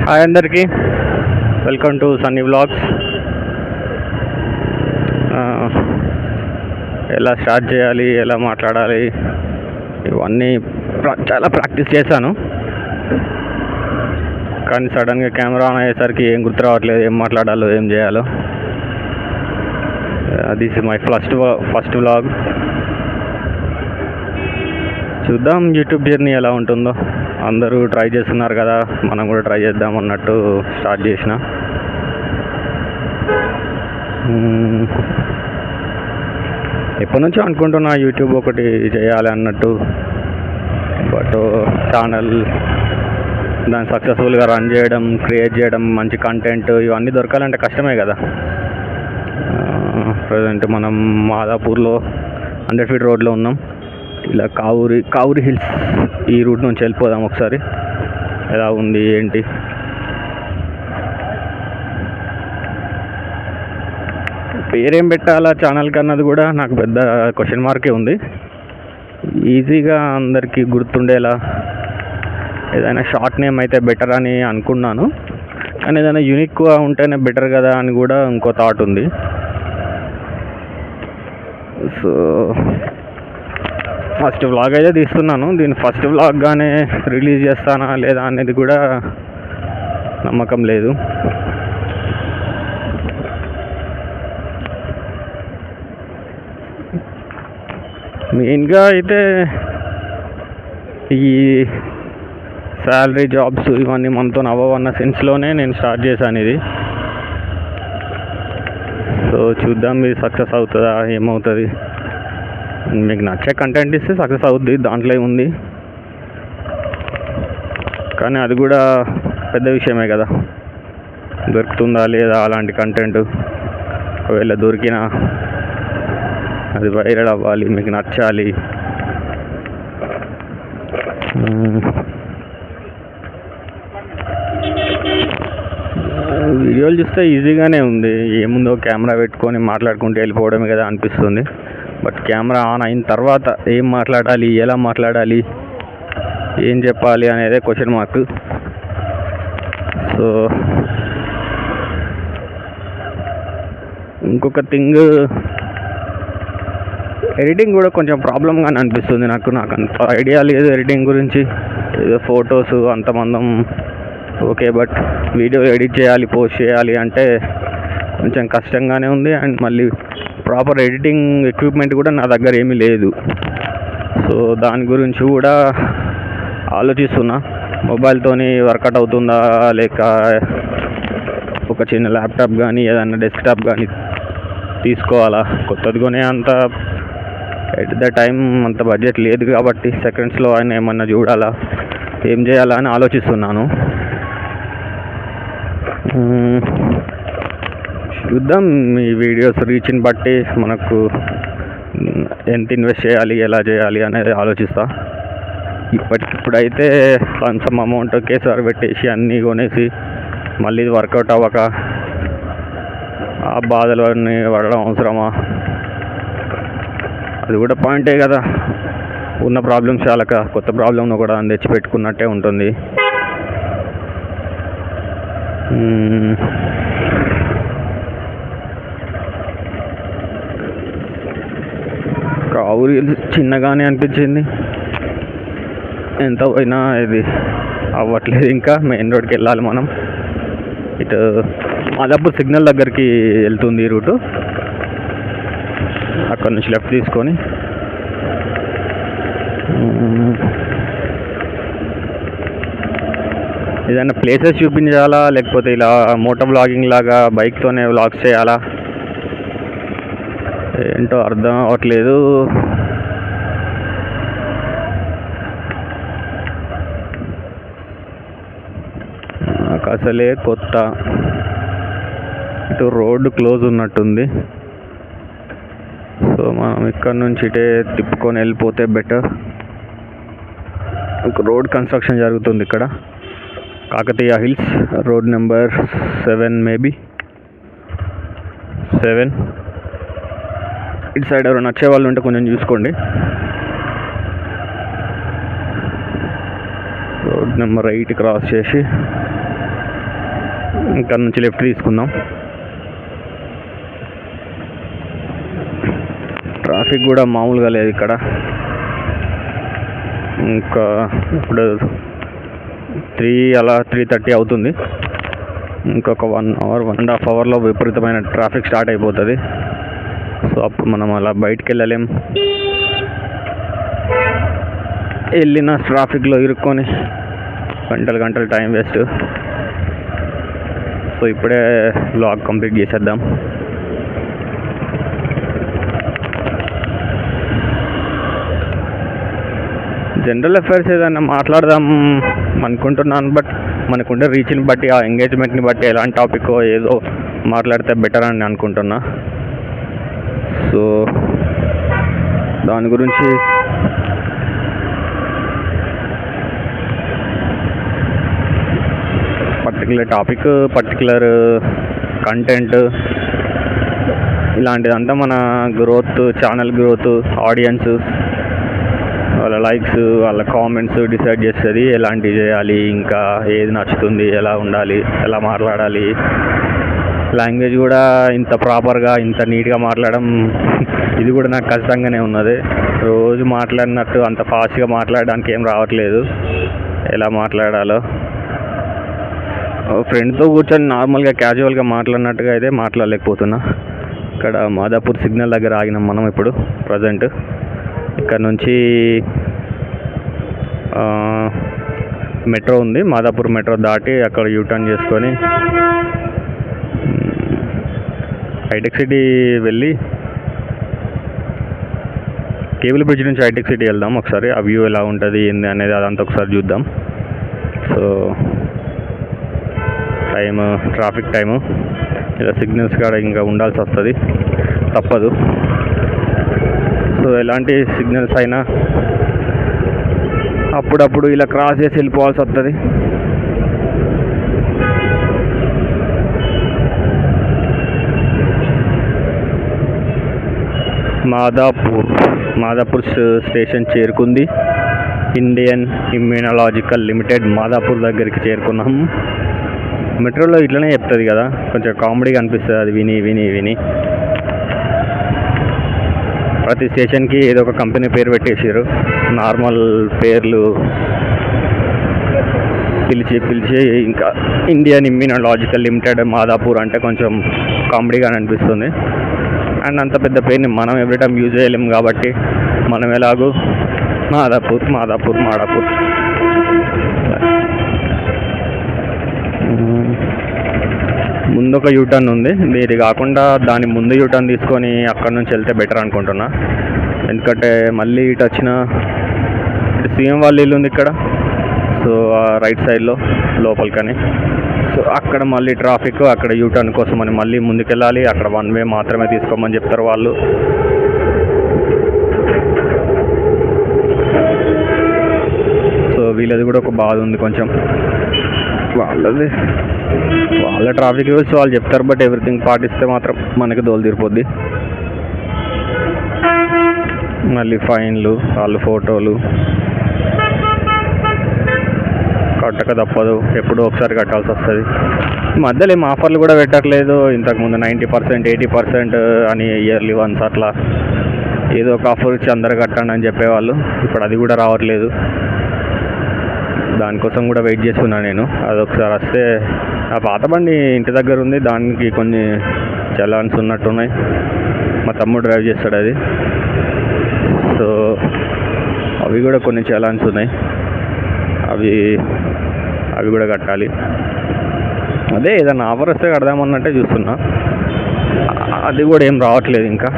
Hi అందరికీ, welcome to Sunny vlogs. ఎలా start చేయాలి, ఎలా మాట్లాడాలి, ఇవన్నీ చాలా ప్రాక్టీస్ చేశాను. కానీ సడన్గా కెమెరా ఆన్ అయ్యేసరికి ఏం గుర్తు రావట్లేదు, ఏం మాట్లాడాలో, ఏం చేయాలో. This is my first vlog. చూద్దాం యూట్యూబ్ జర్నీ ఎలా ఉంటుందో. అందరూ ట్రై చేస్తున్నారు కదా, మనం కూడా ట్రై చేద్దాం అన్నట్టు స్టార్ట్ చేసిన. ఎప్పటి నుంచో అనుకుంటున్నా యూట్యూబ్ ఒకటి చేయాలి అన్నట్టు. బట్ ఛానల్ దాన్ని సక్సెస్ఫుల్గా రన్ చేయడం, క్రియేట్ చేయడం, మంచి కంటెంట్ ఇవన్నీ దొరకాలంటే కష్టమే కదా. ప్రజెంట్ మనం మాదాపూర్లో 100 feet రోడ్లో ఉన్నాం. ఇలా కావురి హిల్స్ ఈ రూట్ నుంచి వెళ్ళిపోదాం ఒకసారి. ఎలా ఉంది ఏంటి, పేరేం పెట్టాలా ఛానల్కి అన్నది కూడా నాకు పెద్ద క్వశ్చన్ మార్కే ఉంది. ఈజీగా అందరికీ గుర్తుండేలా ఏదైనా షార్ట్ నేమ్ అయితే బెటర్ అని అనుకున్నాను. కానీ ఏదైనా యూనిక్గా ఉంటేనే బెటర్ కదా అని కూడా ఇంకో థాట్ ఉంది. సో ఫస్ట్ వ్లాగ్ అయితే తీస్తున్నాను. దీన్ని ఫస్ట్ వ్లాగ్గానే రిలీజ్ చేస్తానా లేదా అనేది కూడా నమ్మకం లేదు. మెయిన్గా అయితే ఈ శాలరీ జాబ్స్ ఇవన్నీ మనతో అవ్వవన్న సెన్స్లోనే నేను స్టార్ట్ చేశాను ఇది. సో చూద్దాం ఇది సక్సెస్ అవుతుందా, ఏమవుతుంది. మీకు నచ్చే కంటెంట్ ఇస్తే సక్సెస్ అవుద్ది, దాంట్లో ఉంది. కానీ అది కూడా పెద్ద విషయమే కదా, దొరుకుతుందా లేదా అలాంటి కంటెంట్. ఒకవేళ దొరికినా అది వైరల్ అవ్వాలి, మీకు నచ్చాలి. వీడియోలు చూస్తే ఈజీగానే ఉంది, ఏముందో కెమెరా పెట్టుకొని మాట్లాడుకుంటూ వెళ్ళిపోవడమే కదా అనిపిస్తుంది. బట్ కెమెరా ఆన్ అయిన తర్వాత ఏం మాట్లాడాలి, ఎలా మాట్లాడాలి, ఏం చెప్పాలి అనేదే క్వశ్చన్ మార్క్. సో ఇంకొక థింగ్, ఎడిటింగ్ కూడా కొంచెం ప్రాబ్లంగానే అనిపిస్తుంది నాకు అంత ఐడియా లేదు ఎడిటింగ్ గురించి. ఏదో ఫొటోస్ అంతమందం ఓకే, బట్ వీడియో ఎడిట్ చేయాలి, పోస్ట్ చేయాలి అంటే కొంచెం కష్టంగానే ఉంది. అండ్ మళ్ళీ ప్రాపర్ ఎడిటింగ్ ఎక్విప్మెంట్ కూడా నా దగ్గర ఏమీ లేదు. సో దాని గురించి కూడా ఆలోచిస్తున్నా. మొబైల్తోని వర్కౌట్ అవుతుందా, లేక ఒక చిన్న ల్యాప్టాప్ కానీ ఏదైనా డెస్క్టాప్ కానీ తీసుకోవాలా. కొత్తది కొనే అంత ఎట్ ద టైం అంత బడ్జెట్ లేదు కాబట్టి సెకండ్స్లో ఆయన ఏమన్నా చూడాలా, ఏం చేయాలా అని ఆలోచిస్తున్నాను. చూద్దాం ఈ వీడియోస్ రీచ్ని బట్టి మనకు ఎంత ఇన్వెస్ట్ చేయాలి, ఎలా చేయాలి అనేది ఆలోచిస్తా. ఇప్పటికిప్పుడైతే సమ్ అమౌంట్ ఒకేసారి పెట్టేసి అన్నీ కొనేసి మళ్ళీ ఇది వర్కౌట్ అవ్వక ఆ బాధలు అన్నీ పడడం అవసరమా? అది కూడా పాయింటే కదా. ఉన్న ప్రాబ్లమ్స్ చాలక కొత్త ప్రాబ్లంను కూడా తెచ్చి పెట్టుకున్నట్టే ఉంటుంది. కావురి చిన్నగానే అనిపించింది, ఎంత పోయినా ఇది అవ్వట్లేదు. ఇంకా మెయిన్ రోడ్కి వెళ్ళాలి మనం. ఇటు మాదాపూర్ సిగ్నల్ దగ్గరికి వెళ్తుంది ఈ రూటు. అక్కడ నుంచి లెఫ్ట్ తీసుకొని ఏదైనా ప్లేసెస్ చూపించాలా, లేకపోతే ఇలా మోటో వ్లాగింగ్ లాగా బైక్తోనే వ్లాగ్స్ చేయాలా, ఏంటో అర్థం అవ్వట్లేదు. నాకు అసలే కొత్త. ఇటు రోడ్డు క్లోజ్ ఉన్నట్టుంది. సో మనం ఇక్కడ నుంచి ఇటే తిప్పుకొని వెళ్ళిపోతే బెటర్. ఒక రోడ్ కన్స్ట్రక్షన్ జరుగుతుంది ఇక్కడ, Kakatiya hills, road number 7 maybe 7. ఇటు సైడ్ ఎవరైనా వచ్చే వాళ్ళు ఉంటే కొంచెం చూసుకోండి. రోడ్ నెంబర్ 8 క్రాస్ చేసి ఇక్కడ నుంచి లెఫ్ట్ తీసుకుందాం. ట్రాఫిక్ కూడా మామూలుగా లేదు ఇక్కడ. ఇంకా ఇప్పుడు 3:30 అవుతుంది. ఇంకొక 1 అవర్ 1.5 అవర్లో విపరీతమైన ట్రాఫిక్ స్టార్ట్ అయిపోతుంది. సో అప్పుడు మనం అలా బయటికి వెళ్ళలేం. వెళ్ళిన ట్రాఫిక్లో ఇరుక్కొని గంటలు టైం వేస్ట్. సో ఇప్పుడే వ్లాగ్ కంప్లీట్ చేసేద్దాం. జనరల్ అఫైర్స్ ఏదైనా మాట్లాడదాం అనుకుంటున్నాను, బట్ మనకుండే రీచ్ని బట్టి, ఆ ఎంగేజ్మెంట్ని బట్టి ఎలాంటి టాపిక్ ఏదో మాట్లాడితే బెటర్ అని అనుకుంటున్నా. సో దాని గురించి పర్టికులర్ టాపిక్, పర్టికులర్ కంటెంట్ ఇలాంటిదంతా మన గ్రోత్, ఛానల్ గ్రోత్, ఆడియన్స్, వాళ్ళ లైక్స్, వాళ్ళ కామెంట్స్ డిసైడ్ చేస్తుంది ఎలాంటివి చేయాలి, ఇంకా ఏది నచ్చుతుంది, ఎలా ఉండాలి, ఎలా మాట్లాడాలి. లాంగ్వేజ్ కూడా ఇంత ప్రాపర్గా, ఇంత నీట్గా మాట్లాడడం ఇది కూడా నాకు కష్టంగానే ఉన్నది. రోజు మాట్లాడినట్టు అంత ఫాస్ట్గా మాట్లాడడానికి ఏం రావట్లేదు. ఎలా మాట్లాడాలో ఫ్రెండ్తో కూర్చొని నార్మల్గా క్యాజువల్గా మాట్లాడినట్టుగా అయితే మాట్లాడలేకపోతున్నా. ఇక్కడ మాదాపూర్ సిగ్నల్ దగ్గర ఆగినాం మనం ఇప్పుడు ప్రజెంట్. ఇక్కడ నుంచి మెట్రో ఉంది, మాదాపూర్ మెట్రో దాటి అక్కడ యూటర్న్ చేసుకొని హైటెక్ సిటీ వెళ్ళి కేబుల్ బ్రిడ్జ్ నుంచి హైటెక్ సిటీ వెళ్దాం. ఒకసారి ఆ వ్యూ ఎలా ఉంటుంది ఏంది అనేది అదంతా ఒకసారి చూద్దాం. సో ట్రాఫిక్ టైము ఇలా సిగ్నల్స్ కాడ ఇంకా ఉండాల్సి వస్తుంది, తప్పదు. సో ఎలాంటి సిగ్నల్స్ అయినా అప్పుడప్పుడు ఇలా క్రాస్ చేసి వెళ్ళిపోవాల్సి వస్తుంది. మాదాపూర్ స్టేషన్ చేరుకుంది. ఇండియన్ ఇమ్యూనాలజికల్ లిమిటెడ్ మాదాపూర్ దగ్గరికి చేరుకున్నాము. మెట్రోలో ఇట్లనే చెప్తుంది కదా, కొంచెం కామెడీగా అనిపిస్తుంది అది విని. ప్రతి స్టేషన్కి ఏదో ఒక కంపెనీ పేరు పెట్టేసారు. నార్మల్ పేర్లు పిలిచి ఇంకా ఇండియన్ ఇమ్యూనాలజికల్ లిమిటెడ్ మాదాపూర్ అంటే కొంచెం కామెడీగా అనిపిస్తుంది. అండ్ అంత పెద్ద పేరుని మనం ఎవ్రీ టైం యూజ్ చేయలేము కాబట్టి మనం ఎలాగో మాదాపూర్. ముందు ఒక యూటర్న్ ఉంది, ఇది కాకుండా దాని ముందు యూటర్న్ తీసుకొని అక్కడ నుంచి వెళ్తే బెటర్ అనుకుంటున్నా. ఎందుకంటే మళ్ళీ ఇటు వచ్చిన సీఎం వాళ్ళ ఇల్లు ఉంది ఇక్కడ, సో రైట్ సైడ్లో లోపలికని. సో అక్కడ మళ్ళీ ట్రాఫిక్, అక్కడ యూటర్న్ కోసం అని మళ్ళీ ముందుకెళ్ళాలి. అక్కడ 1 వే మాత్రమే తీసుకోమని చెప్తారు వాళ్ళు. సో వీళ్ళది కూడా ఒక బాధ ఉంది కొంచెం. వాళ్ళ ట్రాఫిక్ రూల్స్ వాళ్ళు చెప్తారు, బట్ ఎవ్రీథింగ్ పాటిస్తే మాత్రం మనకి దోలు తీరిపోద్ది. మళ్ళీ ఫైన్లు, వాళ్ళు ఫోటోలు కట్టక తప్పదు, ఎప్పుడో ఒకసారి కట్టాల్సి వస్తుంది. మధ్యలో ఏం ఆఫర్లు కూడా పెట్టట్లేదు. ఇంతకుముందు 90%, 80% అని ఇయర్లీ వన్స్ అట్లా ఏదో ఒక ఆఫర్ ఇచ్చి అందరు కట్టండి అని చెప్పేవాళ్ళు. ఇప్పుడు అది కూడా రావట్లేదు. దానికోసం కూడా వెయిట్ చేస్తున్నాను నేను. అది ఒకసారి వస్తే, ఆ పాత బండి ఇంటి దగ్గర ఉంది, దానికి కొన్ని చలాన్స్ ఉన్నట్టున్నాయి. మా తమ్ముడు డ్రైవ్ చేస్తాడు అది. సో అవి కూడా కొన్ని చలాన్స్ ఉన్నాయి, అవి కూడా కట్టాలి. అదే ఏదన్నా ఆఫర్ వస్తే కడదామన్నట్టే చూస్తున్నా. అది కూడా ఏం రావట్లేదు ఇంకా.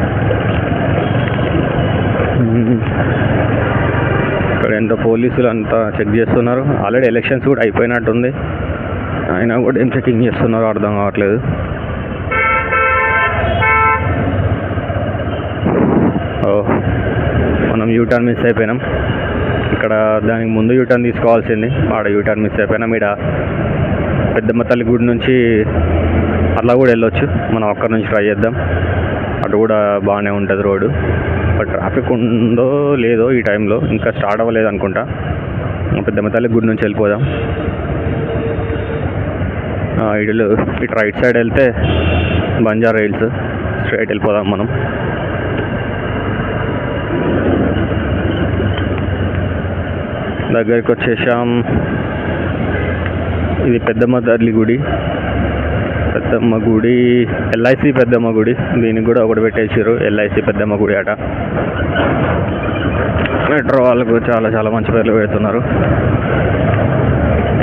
ఇక్కడ ఎంత పోలీసులు అంతా చెక్ చేస్తున్నారు. ఆల్రెడీ ఎలక్షన్స్ కూడా అయిపోయినట్టుంది, అయినా కూడా ఏం చెకింగ్ చేస్తున్నారో అర్థం కావట్లేదు. మనం యూటర్న్ మిస్ అయిపోయినాం. ఇక్కడ దానికి ముందు యూటర్న్ తీసుకోవాల్సింది, ఆడ యూటర్న్ మిస్ అయిపోయినాం. ఇక్కడ పెద్దమ్మ తల్లి గుడి నుంచి అట్లా కూడా వెళ్ళొచ్చు, మనం అక్కడి నుంచి ట్రై చేద్దాం. అటు కూడా బాగానే ఉంటుంది రోడ్డు. బట్ ట్రాఫిక్ ఉందో లేదో ఈ టైంలో, ఇంకా స్టార్ట్ అవ్వలేదు అనుకుంటా. పెద్దమ్మ తల్లి గుడి నుంచి వెళ్ళిపోదాం. ఇటు రైట్ సైడ్ వెళ్తే బంజారా హిల్స్, స్ట్రైట్ వెళ్ళిపోదాం మనం. దగ్గరికి వచ్చేసాం. ఇది పెద్దమ్మ తల్లి గుడి, పెద్దమ్మ గుడి, ఎల్ఐసి పెద్దమ్మ గుడి. దీనికి కూడా ఒకటి పెట్టేసారు, ఎల్ఐసి పెద్దమ్మ గుడి అట. మెట్రో వాళ్ళకు చాలా చాలా మంచి పేర్లు పెడుతున్నారు.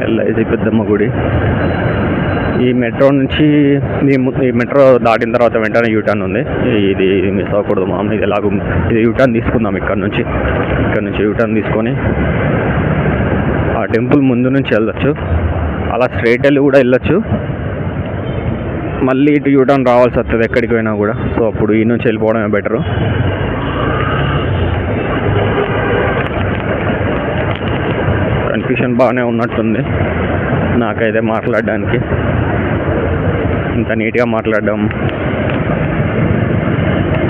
ఎల్ఐసి పెద్దమ్మ గుడి. ఈ మెట్రో నుంచి ఈ మెట్రో దాటిన తర్వాత వెంటనే యూటర్న్ ఉంది. ఇది మిస్ అవ్వకూడదు మామ. ఇది ఎలాగో ఇది యూటర్న్ తీసుకుందాం. ఇక్కడ నుంచి యూటర్న్ తీసుకొని ఆ టెంపుల్ ముందు నుంచి వెళ్ళొచ్చు. అలా స్ట్రైట్ వెళ్ళి కూడా వెళ్ళొచ్చు. మళ్ళీ ఇటు యూటర్న్ రావాల్సి వస్తుంది ఎక్కడికి పోయినా కూడా. సో అప్పుడు ఈ నుంచి వెళ్ళిపోవడమే బెటరు. కన్ఫ్యూషన్ బాగానే ఉన్నట్టుంది నాకైతే మాట్లాడడానికి. ఇంత నీట్గా మాట్లాడడం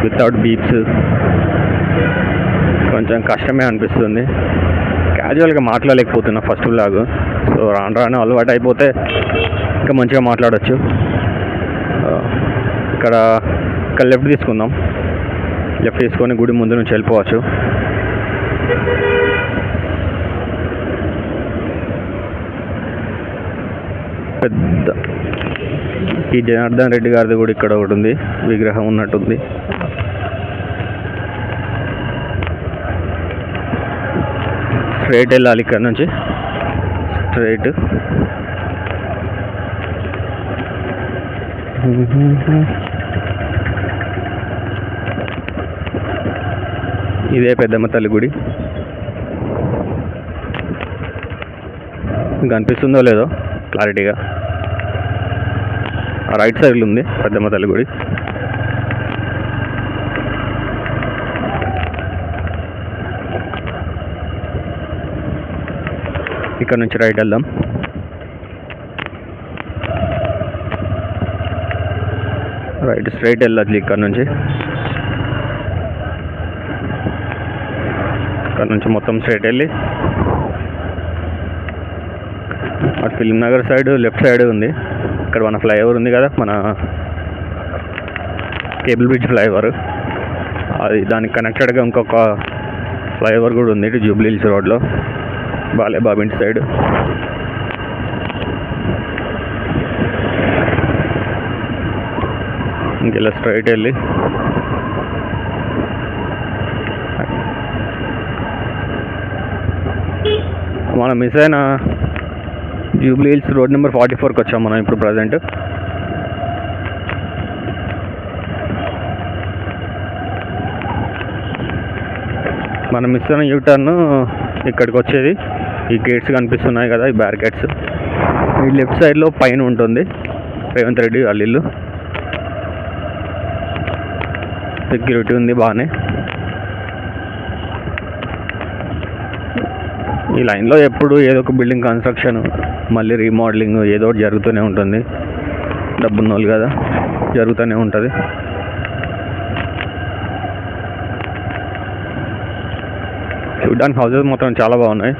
వితౌట్ బీప్స్ కొంచెం కష్టమే అనిపిస్తుంది. క్యాజువల్గా మాట్లాడలేకపోతున్నా ఫస్ట్ బ్లాగ్. సో రాను అలవాటు అయిపోతే ఇంకా మంచిగా మాట్లాడచ్చు. ఇక్కడ లెఫ్ట్ తీసుకుందాం. లెఫ్ట్ తీసుకొని గుడి ముందు నుంచి వెళ్ళిపోవచ్చు. పెద్ద ఈ జనార్దన్ రెడ్డి గారిది కూడా ఇక్కడ ఒకటి ఉంది, విగ్రహం ఉన్నట్టుంది. స్ట్రైట్ వెళ్ళాలి ఇక్కడ నుంచి, స్ట్రైట్. ఇదే పెద్దమ్మ తల్లి గుడి. కనిపిస్తుందో లేదో క్లారిటీగా. రైట్ సైడ్లో ఉంది పెద్దమ్మ తల్లి గుడి. ఇక్కడ నుంచి రైట్ వెళ్దాం. రైట్ స్ట్రైట్ వెళ్ళాలి. ఇక్కడ నుంచి మొత్తం స్ట్రైట్ వెళ్ళి అటు film Nagar side left side ఉంది. ఇక్కడ మన ఫ్లైఓవర్ ఉంది కదా, మన కేబుల్ బ్రిడ్జ్ ఫ్లైఓవర్. అది దానికి కనెక్టెడ్గా ఇంకొక ఫ్లైఓవర్ కూడా ఉంది ఇటు జూబ్లీ హిల్స్ రోడ్లో, బాలేబాబు ఇంటి సైడ్. ఇంకెలా స్ట్రైట్ వెళ్ళి మనం మిస్ అయిన జూబ్లీ హిల్స్ రోడ్ నెంబర్ 44కి వచ్చాం మనం ఇప్పుడు ప్రజెంట్. మనం మిస్ అయిన యూటర్న్ ఇక్కడికి వచ్చేది. ఈ గేట్స్ కనిపిస్తున్నాయి కదా, ఈ బ్యారికేడ్స్. ఈ లెఫ్ట్ సైడ్లో పైన ఉంటుంది రేవంత్ రెడ్డి వాళ్ళ ఇల్లు. సెక్యూరిటీ ఉంది బాగానే. ఈ లైన్లో ఎప్పుడు ఏదో ఒక బిల్డింగ్ కన్స్ట్రక్షన్, మళ్ళీ రీమోడలింగ్ ఏదో ఒకటి జరుగుతూనే ఉంటుంది. డబ్బున్న వాళ్ళు కదా, జరుగుతూనే ఉంటుంది. చూడ్డానికి హౌసెస్ మొత్తం చాలా బాగున్నాయి,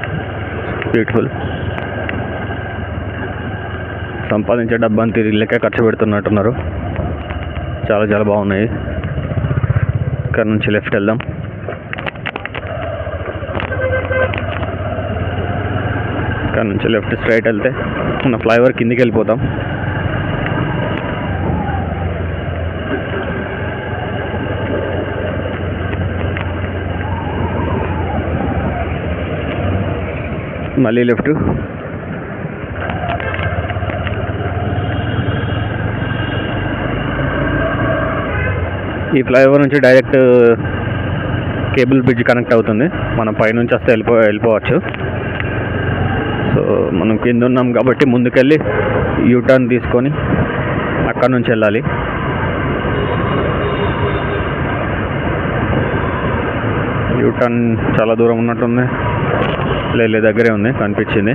బ్యూటిఫుల్. సంపాదించే డబ్బంతా ఇళ్ళకే ఖర్చు పెడుతున్నట్టున్నారు. చాలా చాలా బాగున్నాయి. ఇక్కడ నుంచి లెఫ్ట్ వెళ్దాం. ఇక్కడ నుంచి లెఫ్ట్ స్ట్రైట్ వెళ్తే మన ఫ్లైఓవర్ కిందికి వెళ్ళిపోతాం. మళ్ళీ లెఫ్ట్. ఈ ఫ్లైఓవర్ నుంచి డైరెక్ట్ కేబుల్ బ్రిడ్జ్ కనెక్ట్ అవుతుంది. మనం పైనుంచి వస్తే వెళ్ళిపోవచ్చు. సో మనం కింద ఉన్నాం కాబట్టి ముందుకెళ్ళి యూటర్న్ తీసుకొని అక్కడ నుంచి వెళ్ళాలి. యూటర్న్ చాలా దూరం ఉన్నట్టుంది. లేదు దగ్గరే ఉంది, కనిపించింది.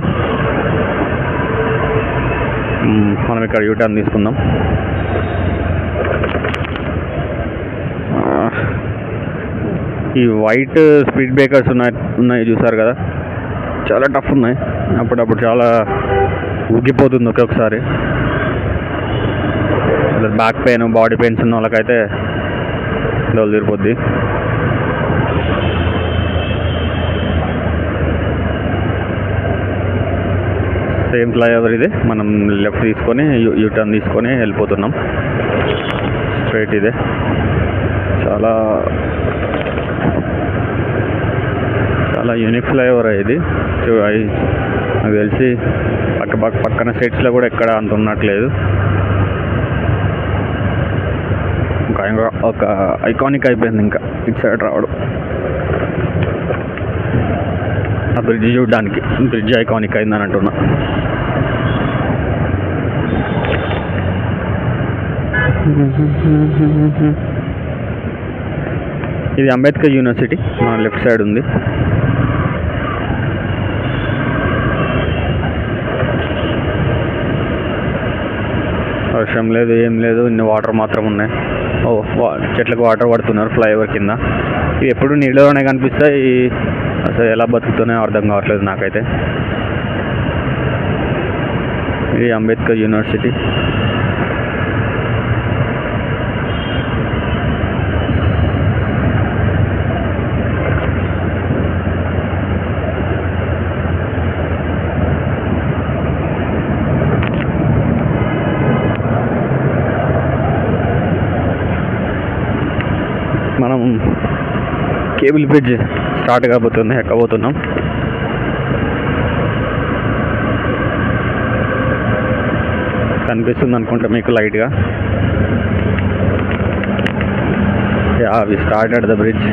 మనం ఇక్కడ యూటర్న్ తీసుకుందాం. ఈ వైట్ స్పీడ్ బ్రేకర్స్ ఉన్నాయి చూసారు కదా, చాలా టఫ్ ఉన్నాయి. అప్పుడప్పుడు చాలా ఉగ్గిపోతుంది ఒక్కొక్కసారి. బ్యాక్ పెయిన్ బాడీ పెయిన్స్ ఉన్న వాళ్ళకైతే దోలు తీరిపోద్ది. సేమ్ ఫ్లైఓవర్ ఇదే, మనం లెఫ్ట్ తీసుకొని యూటర్న్ తీసుకొని వెళ్ళిపోతున్నాం స్ట్రైట్. ఇదే చాలా చాలా యూనిక్ ఫ్లైఓవర్ ఇది. నాకు తెలిసి పక్కన స్టేట్స్లో కూడా ఎక్కడ అంత ఉన్నట్లేదు. ఒక ఐకానిక్ అయిపోయింది ఇంకా ఇటు సైడ్ రావడం. ఆ బ్రిడ్జ్ చూడడానికి బ్రిడ్జ్ ఐకానిక్ అయిందని అంటున్నా. ఇది అంబేద్కర్ యూనివర్సిటీ మన లెఫ్ట్ సైడ్ ఉంది. వర్షం లేదు, ఏం లేదు, ఇన్ని వాటర్ మాత్రం ఉన్నాయి. చెట్లకు వాటర్ పడుతున్నారు ఫ్లైఓవర్ కింద. ఇవి ఎప్పుడు నీళ్ళలోనే కనిపిస్తాయి, అసలు ఎలా బతుకుతున్నాయో అర్థం కావట్లేదు నాకైతే. ఇది అంబేద్కర్ యూనివర్సిటీ. మనం కేబుల్ బ్రిడ్జ్ స్టార్ట్ కాబోతుంది, ఎక్కబోతున్నాం. కనిపిస్తుంది అనుకుంటా మీకు లైట్గా. We started the bridge.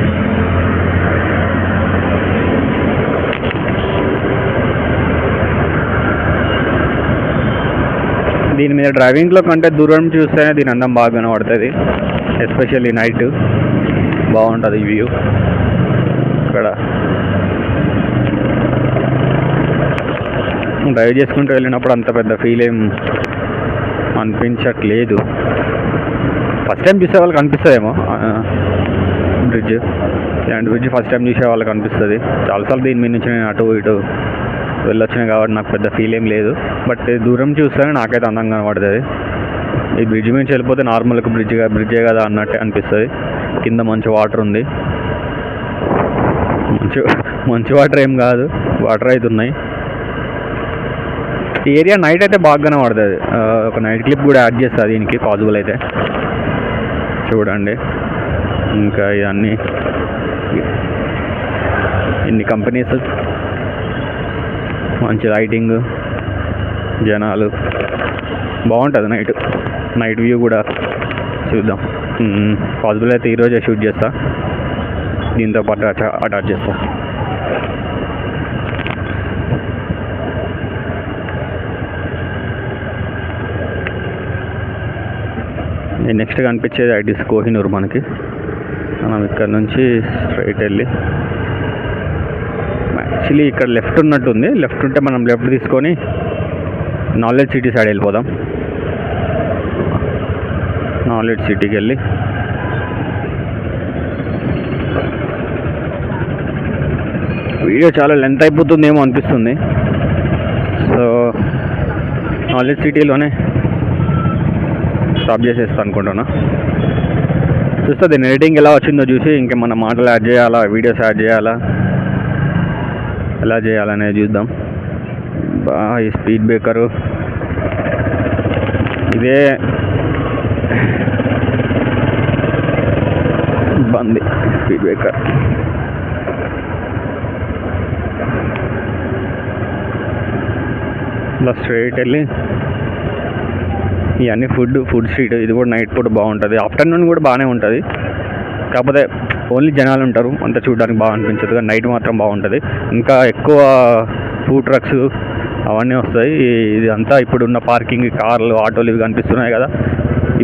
దీని మీద డ్రైవింగ్లో కంటే దూరం చూస్తేనే దీని అందం బాగా కనబడుతుంది. ఎస్పెషల్లీ నైట్ బాగుంటుంది వ్యూ. ఇక్కడ డ్రైవ్ చేసుకుంటూ వెళ్ళినప్పుడు అంత పెద్ద ఫీల్ ఏం అనిపించట్లేదు. ఫస్ట్ టైం చూసే వాళ్ళకి అనిపిస్తుందేమో బ్రిడ్జ్. ఇలాంటి బ్రిడ్జ్ ఫస్ట్ టైం చూసే వాళ్ళకి అనిపిస్తుంది. చాలాసార్లు దీని మీద నుంచి నేను అటు ఇటు వెళ్ళొచ్చినాయి కాబట్టి నాకు పెద్ద ఫీల్ ఏం లేదు. బట్ దూరం చూస్తేనే నాకైతే అందంగా కనబడుతుంది. ఈ బ్రిడ్జ్ నుంచి వెళ్ళిపోతే నార్మల్గా బ్రిడ్జే కదా అన్నట్టే అనిపిస్తుంది. కింద మంచి వాటర్ ఉంది. మంచి వాటర్ ఏం కాదు, వాటర్ అయితే ఉన్నాయి. ఈ ఏరియా నైట్ అయితే బాగా కనబడుతుంది. ఒక నైట్ క్లిప్ కూడా యాడ్ చేస్తుంది దీనికి పాసిబుల్ అయితే. చూడండి, ఇంకా ఇవన్నీ ఇన్ని కంపెనీస్, మంచి లైటింగ్, జనాలు, బాగుంటుంది నైట్ వ్యూ కూడా చూద్దాం. పాసిబుల్ అయితే ఈరోజే షూట్ చేస్తా, దీంతో పాటు అటాచ్ చేస్తా. నెక్స్ట్ కనిపించేది ఐటీసీ కోహినూర్. మనం ఇక్కడ నుంచి స్ట్రైట్ వెళ్ళి యాక్చువల్లీ ఇక్కడ లెఫ్ట్ ఉన్నట్టుంది. లెఫ్ట్ ఉంటే మనం లెఫ్ట్ తీసుకొని నాలెడ్జ్ సిటీ సైడ్ వెళ్ళిపోదాం. నాలెడ్జ్ సిటీకి వెళ్ళి వీడియో చాలా లెంత్ అయిపోతుందేమో అనిపిస్తుంది. సో నాలెడ్జ్ సిటీలోనే స్టాప్ చేసేస్తా అనుకుంటున్నా. చూస్తే దీని ఎడిటింగ్ ఎలా వచ్చిందో చూసి ఇంకేమన్నా మాటలు యాడ్ చేయాలా, వీడియోస్ యాడ్ చేయాలా, ఎలా చేయాలనేది చూద్దాం. ఈ స్పీడ్ బ్రేకరు ఇదే బంది. స్పీడ్ బ్రేకర్ ఇలా స్ట్రైట్ వెళ్ళి ఇవన్నీ ఫుడ్ స్ట్రీట్. ఇది కూడా నైట్ పూట బాగుంటుంది, ఆఫ్టర్నూన్ కూడా బాగానే ఉంటుంది. కాకపోతే ఓన్లీ జనాలు ఉంటారు, అంతా చూడడానికి బాగా అనిపించదు. కానీ నైట్ మాత్రం బాగుంటుంది. ఇంకా ఎక్కువ ఫుడ్ ట్రక్స్ అవన్నీ వస్తాయి. ఇది అంతా ఇప్పుడున్న పార్కింగ్, కార్లు, ఆటోలు ఇవి కనిపిస్తున్నాయి కదా,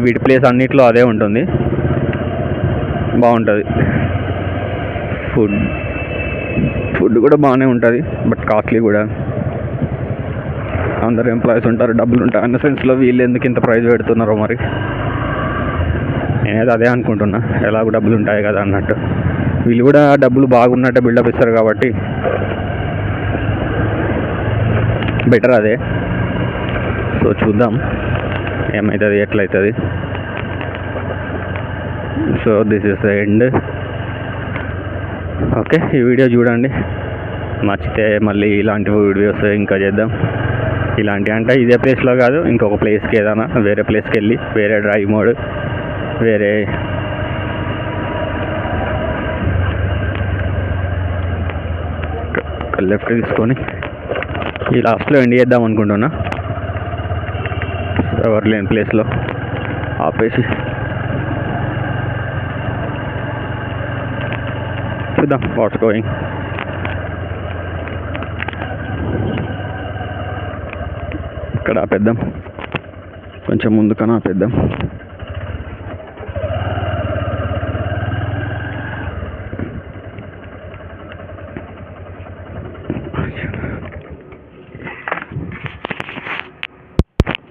వీటి ప్లేస్ అన్నిట్లో అదే ఉంటుంది. బాగుంటుంది. ఫుడ్ కూడా బాగానే ఉంటుంది, బట్ కాస్ట్లీ కూడా. అందరు ఎంప్లాయీస్ ఉంటారు, డబ్బులు ఉంటాయి అన్న సెన్స్లో వీళ్ళు ఎందుకు ఇంత ప్రైజ్ పెడుతున్నారో మరి. నేనైతే అదే అనుకుంటున్నా, ఎలాగో డబ్బులు ఉంటాయి కదా అన్నట్టు. వీళ్ళు కూడా డబ్బులు బాగున్నట్టే బిల్డప్ ఇస్తారు కాబట్టి బెటర్ అదే. సో చూద్దాం ఏమవుతుంది, ఎట్లయితుంది. So this is the end. Okay, ఈ వీడియో చూడండి, నచ్చితే మళ్ళీ ఇలాంటి వీడియోస్ ఇంకా చేద్దాం. ఇలాంటి అంటే ఇదే ప్లేస్లో కాదు, ఇంకొక ప్లేస్కి ఏదైనా వేరే ప్లేస్కి వెళ్ళి వేరే డ్రైవ్ మోడ్ వేరే లెఫ్ట్ తీసుకొని ఈ లాస్ట్లో ఎండ్ చేద్దాం అనుకుంటున్నా. ఎవరు లేని ప్లేస్లో ఆపేసి చూద్దాం వాట్స్ గోయింగ్. ఇక్కడ ఆపేద్దాం, కొంచెం ముందుకన్నా ఆపేద్దాం.